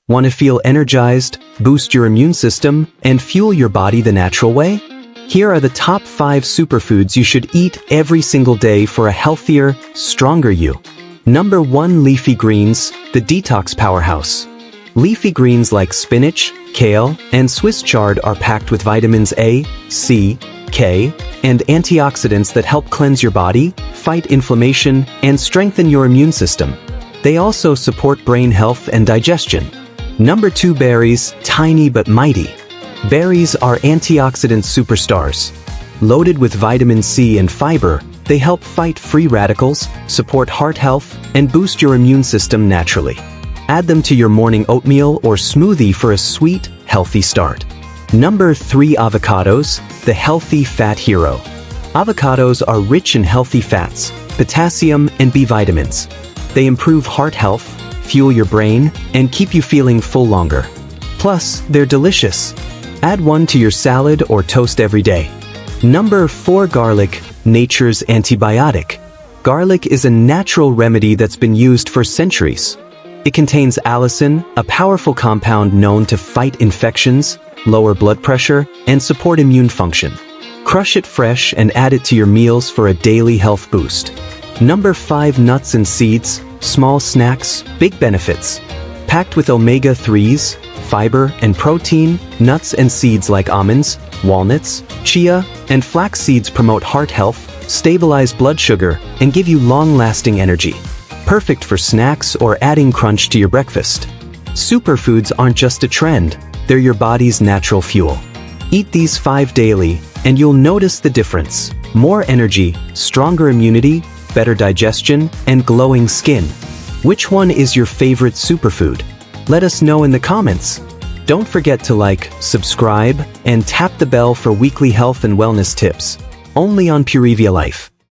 Want to feel energized, boost your immune system, and fuel your body the natural way? Here are the top 5 superfoods you should eat every single day for a healthier, stronger you. Number 1. Leafy greens, the detox powerhouse. Leafy greens like spinach, kale, and Swiss chard are packed with vitamins A, C, K, and antioxidants that help cleanse your body, fight inflammation, and strengthen your immune system. They also support brain health and digestion. Number 2. Berries, tiny but mighty. Berries are antioxidant superstars. Loaded with vitamin C and fiber, they help fight free radicals, support heart health, and boost your immune system naturally. Add them to your morning oatmeal or smoothie for a sweet, healthy start. Number 3. Avocados, the healthy fat hero. Avocados are rich in healthy fats, potassium, and B vitamins. They improve heart health, fuel your brain, and keep you feeling full longer. Plus, they're delicious. Add one to your salad or toast every day. Number 4. Garlic, nature's antibiotic. Garlic is a natural remedy that's been used for centuries. It contains allicin, a powerful compound known to fight infections, lower blood pressure, and support immune function. Crush it fresh and add it to your meals for a daily health boost. Number 5. Nuts and seeds, small snacks, big benefits. Packed with omega-3s, fiber, and protein, nuts and seeds like almonds, walnuts, chia, and flax seeds promote heart health, stabilize blood sugar, and give you long-lasting energy. Perfect for snacks or adding crunch to your breakfast. Superfoods aren't just a trend, they're your body's natural fuel. Eat these 5 daily, and you'll notice the difference. More energy, stronger immunity, better digestion, and glowing skin. Which one is your favorite superfood? Let us know in the comments. Don't forget to like, subscribe, and tap the bell for weekly health and wellness tips. Only on PureviaLife.